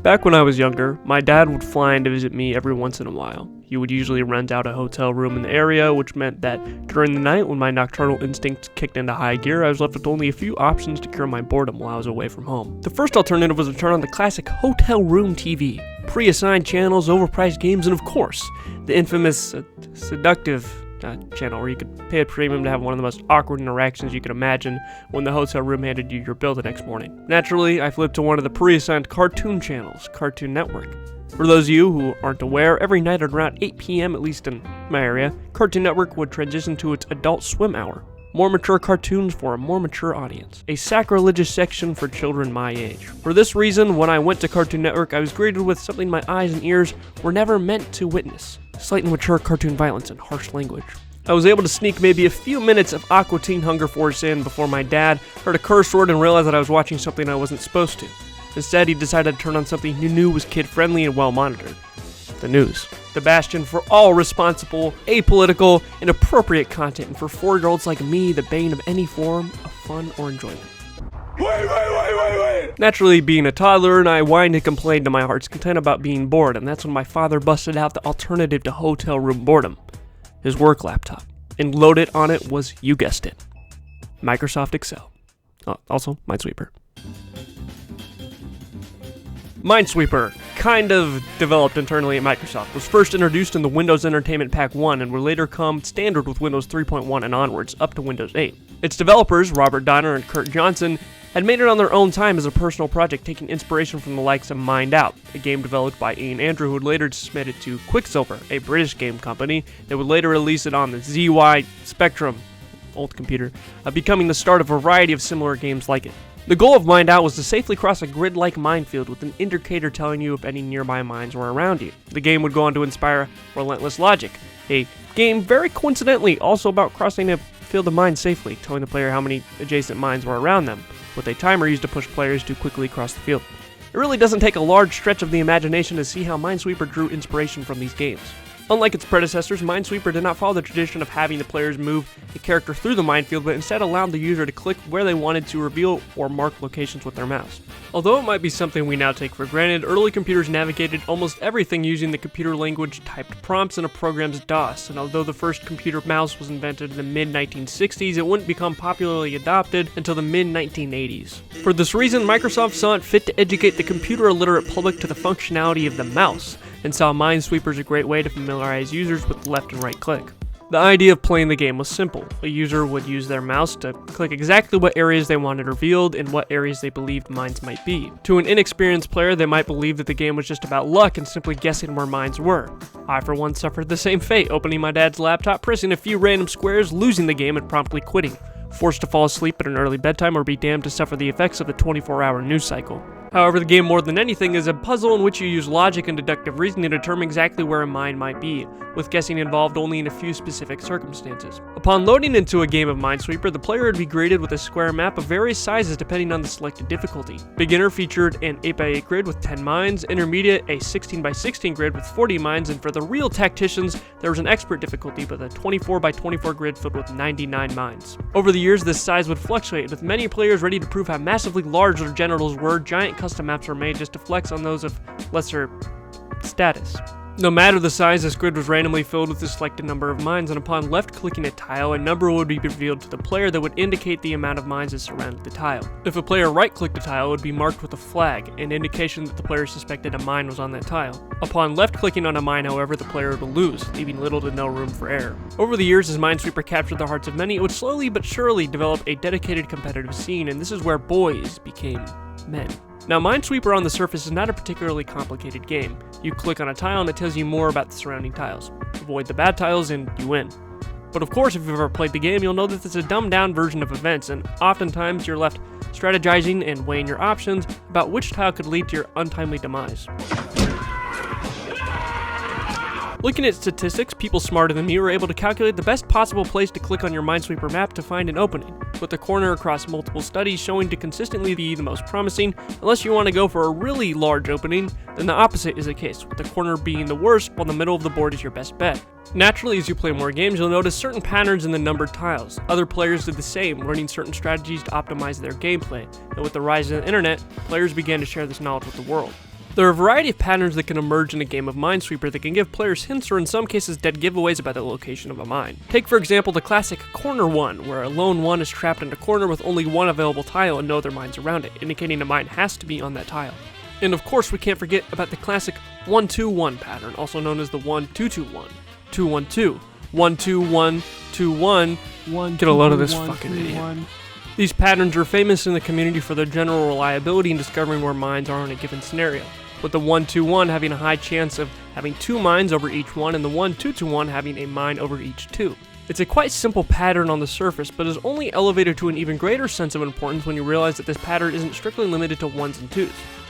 Back when I was younger, my dad would fly in to visit me every once in a while. He would usually rent out a hotel room in the area, which meant that during the night when my nocturnal instincts kicked into high gear, I was left with only a few options to cure my boredom while I was away from home. The first alternative was to turn on the classic hotel room TV, pre-assigned channels, overpriced games, and of course, the infamous seductive channel where you could pay a premium to have one of the most awkward interactions you could imagine when the hotel room handed you your bill the next morning. Naturally, I flipped to one of the pre-assigned cartoon channels, Cartoon Network. For those of you who aren't aware, every night at around 8 p.m., at least in my area, Cartoon Network would transition to its Adult Swim hour. More mature cartoons for a more mature audience. A sacrilegious section for children my age. For this reason, when I went to Cartoon Network, I was greeted with something my eyes and ears were never meant to witness. Slightly mature cartoon violence and harsh language. I was able to sneak maybe a few minutes of Aqua Teen Hunger Force in before my dad heard a curse word and realized that I was watching something I wasn't supposed to. Instead, he decided to turn on something he knew was kid-friendly and well-monitored. The news. The bastion for all responsible, apolitical, and appropriate content, and for 4-year-olds like me, the bane of any form of fun or enjoyment. Wait! Naturally, being a toddler, and I whined and complained to my heart's content about being bored, and that's when my father busted out the alternative to hotel room boredom, his work laptop, and loaded on it was, you guessed it, Microsoft Excel. Also, Minesweeper. Minesweeper, kind of developed internally at Microsoft, was first introduced in the Windows Entertainment Pack 1 and would later come standard with Windows 3.1 and onwards, up to Windows 8. Its developers, Robert Donner and Kurt Johnson, had made it on their own time as a personal project, taking inspiration from the likes of Mind Out, a game developed by Ian Andrew who would later submit it to Quicksilver, a British game company that would later release it on the ZY Spectrum, old computer, becoming the start of a variety of similar games like it. The goal of Mind Out was to safely cross a grid-like minefield with an indicator telling you if any nearby mines were around you. The game would go on to inspire Relentless Logic, a game very coincidentally also about crossing a field of mines safely, telling the player how many adjacent mines were around them, with a timer used to push players to quickly cross the field. It really doesn't take a large stretch of the imagination to see how Minesweeper drew inspiration from these games. Unlike its predecessors, Minesweeper did not follow the tradition of having the players move a character through the minefield, but instead allowed the user to click where they wanted to reveal or mark locations with their mouse. Although it might be something we now take for granted, early computers navigated almost everything using the computer language typed prompts in a program's DOS, and although the first computer mouse was invented in the mid-1960s, it wouldn't become popularly adopted until the mid-1980s. For this reason, Microsoft saw it fit to educate the computer-illiterate public to the functionality of the mouse, and saw Minesweeper as a great way to familiarize users with left and right click. The idea of playing the game was simple. A user would use their mouse to click exactly what areas they wanted revealed and what areas they believed mines might be. To an inexperienced player, they might believe that the game was just about luck and simply guessing where mines were. I, for one, suffered the same fate, opening my dad's laptop, pressing a few random squares, losing the game, and promptly quitting, forced to fall asleep at an early bedtime or be damned to suffer the effects of the 24-hour news cycle. However, the game more than anything is a puzzle in which you use logic and deductive reasoning to determine exactly where a mine might be, with guessing involved only in a few specific circumstances. Upon loading into a game of Minesweeper, the player would be greeted with a square map of various sizes depending on the selected difficulty. Beginner featured an 8x8 grid with 10 mines, intermediate a 16x16 grid with 40 mines, and for the real tacticians, there was an expert difficulty with a 24x24 grid filled with 99 mines. Over the years, this size would fluctuate, with many players ready to prove how massively large their genitals were. Giant custom maps were made just to flex on those of lesser status. No matter the size, this grid was randomly filled with a selected number of mines, and upon left-clicking a tile, a number would be revealed to the player that would indicate the amount of mines that surrounded the tile. If a player right-clicked a tile, it would be marked with a flag, an indication that the player suspected a mine was on that tile. Upon left-clicking on a mine, however, the player would lose, leaving little to no room for error. Over the years, as Minesweeper captured the hearts of many, it would slowly but surely develop a dedicated competitive scene, and this is where boys became men. Now, Minesweeper on the surface is not a particularly complicated game. You click on a tile and it tells you more about the surrounding tiles. Avoid the bad tiles and you win. But of course, if you've ever played the game, you'll know that it's a dumbed-down version of events, and oftentimes you're left strategizing and weighing your options about which tile could lead to your untimely demise. Looking at statistics, people smarter than me were able to calculate the best possible place to click on your Minesweeper map to find an opening, with the corner across multiple studies showing to consistently be the most promising. Unless you want to go for a really large opening, then the opposite is the case, with the corner being the worst while the middle of the board is your best bet. Naturally, as you play more games, you'll notice certain patterns in the numbered tiles. Other players did the same, learning certain strategies to optimize their gameplay, and with the rise of the internet, players began to share this knowledge with the world. There are a variety of patterns that can emerge in a game of Minesweeper that can give players hints or in some cases dead giveaways about the location of a mine. Take for example the classic corner one, where a lone one is trapped in a corner with only one available tile and no other mines around it, indicating a mine has to be on that tile. And of course we can't forget about the classic 1-2-1 pattern, also known as the 1-2-2-1, 2-1-2, 1-2-1-2-1, get a load of this fucking idiot. These patterns are famous in the community for their general reliability in discovering where mines are in a given scenario, with the 1-2-1 having a high chance of having 2 mines over each one and the 1-2-2-1 having a mine over each 2. It's a quite simple pattern on the surface, but is only elevated to an even greater sense of importance when you realize that this pattern isn't strictly limited to 1s and 2s.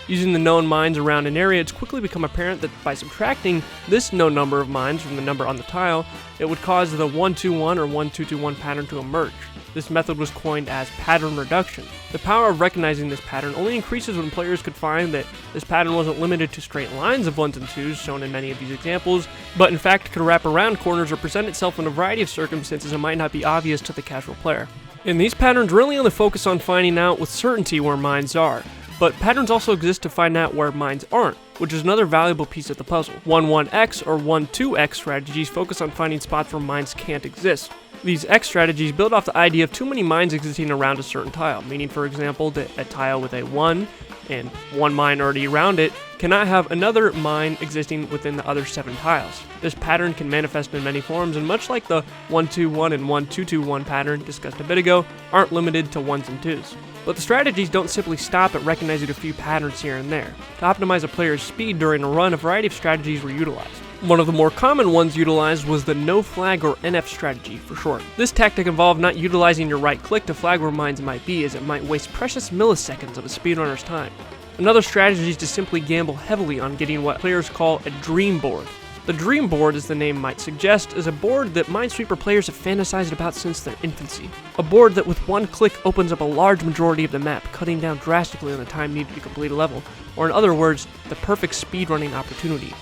Using the known mines around an area, it's quickly become apparent that by subtracting this known number of mines from the number on the tile, it would cause the 1-2-1 or 1-2-2-1 pattern to emerge. This method was coined as pattern reduction. The power of recognizing this pattern only increases when players could find that this pattern wasn't limited to straight lines of 1s and 2s, shown in many of these examples, but in fact could wrap around corners or present itself in a variety of circumstances that might not be obvious to the casual player. And these patterns really only focus on finding out with certainty where mines are, but patterns also exist to find out where mines aren't, which is another valuable piece of the puzzle. 1-1-X or 1-2-X strategies focus on finding spots where mines can't exist. These X strategies build off the idea of too many mines existing around a certain tile, meaning for example that a tile with a 1 and 1 mine already around it cannot have another mine existing within the other 7 tiles. This pattern can manifest in many forms, and much like the 1-2-1 and 1-2-2-1 pattern discussed a bit ago, aren't limited to 1s and 2s. But the strategies don't simply stop at recognizing a few patterns here and there. To optimize a player's speed during a run, a variety of strategies were utilized. One of the more common ones utilized was the no flag or NF strategy for short. This tactic involved not utilizing your right click to flag where mines might be, as it might waste precious milliseconds of a speedrunner's time. Another strategy is to simply gamble heavily on getting what players call a dream board. The dream board, as the name might suggest, is a board that Minesweeper players have fantasized about since their infancy. A board that with one click opens up a large majority of the map, cutting down drastically on the time needed to complete a level, or in other words, the perfect speedrunning opportunity.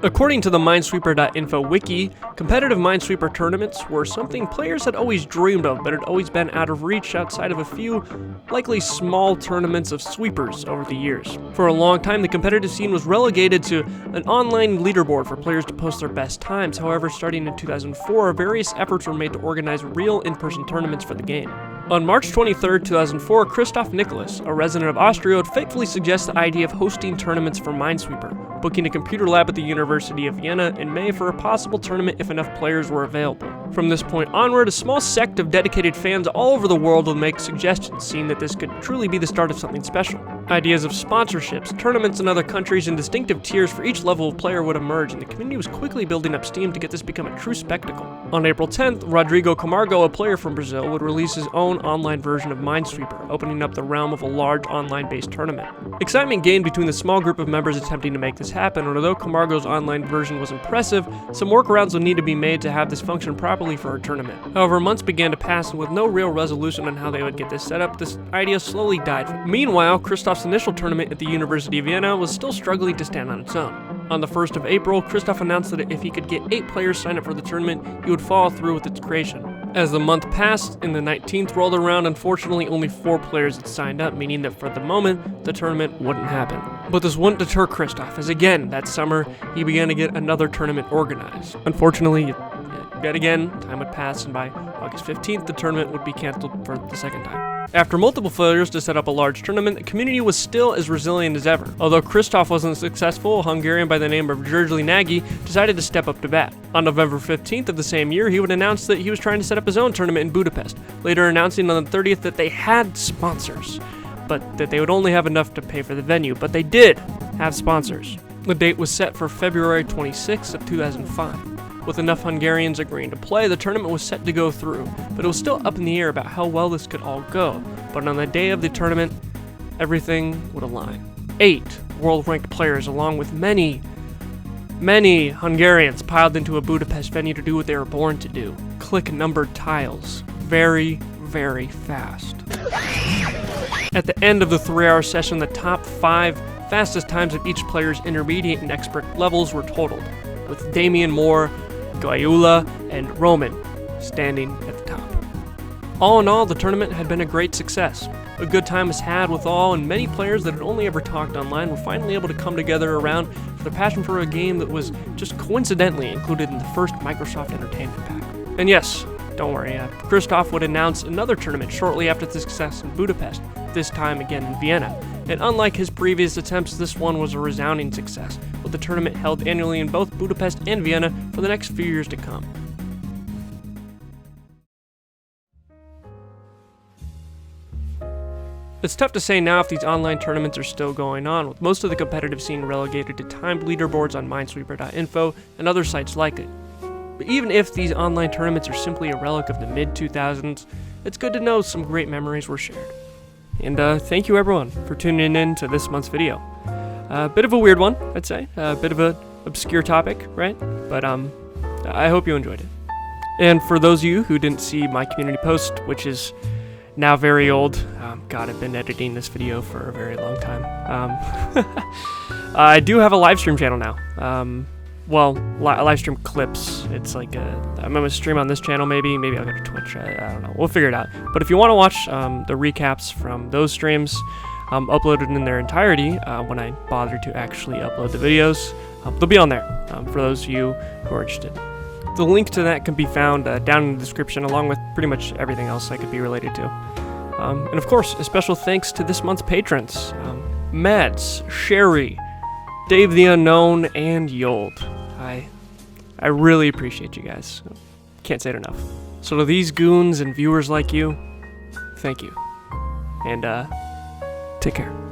According to the Minesweeper.info wiki, competitive Minesweeper tournaments were something players had always dreamed of, but had always been out of reach outside of a few, likely small tournaments of sweepers over the years. For a long time, the competitive scene was relegated to an online leaderboard for players to post their best times. However, starting in 2004, various efforts were made to organize real in-person tournaments for the game. On March 23, 2004, Christoph Nicholas, a resident of Austria, would fatefully suggest the idea of hosting tournaments for Minesweeper, booking a computer lab at the University of Vienna in May for a possible tournament if enough players were available. From this point onward, a small sect of dedicated fans all over the world would make suggestions, seeing that this could truly be the start of something special. Ideas of sponsorships, tournaments in other countries, and distinctive tiers for each level of player would emerge, and the community was quickly building up steam to get this to become a true spectacle. On April 10th, Rodrigo Camargo, a player from Brazil, would release his own online version of Minesweeper, opening up the realm of a large online-based tournament. Excitement gained between the small group of members attempting to make this happen, and although Camargo's online version was impressive, some workarounds would need to be made to have this function properly for a tournament. However, months began to pass, and with no real resolution on how they would get this set up, this idea slowly died. Meanwhile, Christoph's initial tournament at the University of Vienna was still struggling to stand on its own. On the 1st of April, Christoph announced that if he could get 8 players signed up for the tournament, he would follow through with its creation. As the month passed and the 19th rolled around, unfortunately only 4 players had signed up, meaning that for the moment, the tournament wouldn't happen. But this wouldn't deter Christoph, as again, that summer, he began to get another tournament organized. Unfortunately, yet again, time would pass, and by August 15th, the tournament would be canceled for the second time. After multiple failures to set up a large tournament, the community was still as resilient as ever. Although Christoph wasn't successful, a Hungarian by the name of György Nagy decided to step up to bat. On November 15th of the same year, he would announce that he was trying to set up his own tournament in Budapest, later announcing on the 30th that they had sponsors, but that they would only have enough to pay for the venue, but they did have sponsors. The date was set for February 26th of 2005. With enough Hungarians agreeing to play, the tournament was set to go through, but it was still up in the air about how well this could all go. But on the day of the tournament, everything would align. 8 world-ranked players, along with many Hungarians, piled into a Budapest venue to do what they were born to do: click numbered tiles very, very fast. At the end of the 3-hour session, the top 5 fastest times of each player's intermediate and expert levels were totaled, with Damian Moore, Gaiula, and Roman standing at the top. All in all, the tournament had been a great success. A good time was had with all, and many players that had only ever talked online were finally able to come together around for their passion for a game that was just coincidentally included in the first Microsoft Entertainment Pack. And yes, don't worry, Christoph would announce another tournament shortly after the success in Budapest, this time again in Vienna. And unlike his previous attempts, this one was a resounding success, with the tournament held annually in both Budapest and Vienna for the next few years to come. It's tough to say now if these online tournaments are still going on, with most of the competitive scene relegated to timed leaderboards on Minesweeper.info and other sites like it. But even if these online tournaments are simply a relic of the mid-2000s, it's good to know some great memories were shared. And thank you everyone for tuning in to this month's video. A bit of a weird one, I'd say. A bit of an obscure topic, right? But I hope you enjoyed it. And for those of you who didn't see my community post, which is now very old, God, I've been editing this video for a very long time. I do have a live stream channel now. Well, live stream clips. It's like I'm gonna stream on this channel maybe I'll go to Twitch. I don't know. We'll figure it out. But if you want to watch the recaps from those streams, uploaded in their entirety when I bother to actually upload the videos, they'll be on there for those of you who are interested. The link to that can be found down in the description, along with pretty much everything else that could be related to. And of course, a special thanks to this month's patrons, Mads, Sherry, Dave the Unknown, and Yold. I really appreciate you guys. Can't say it enough. So to these goons and viewers like you, thank you. And take care.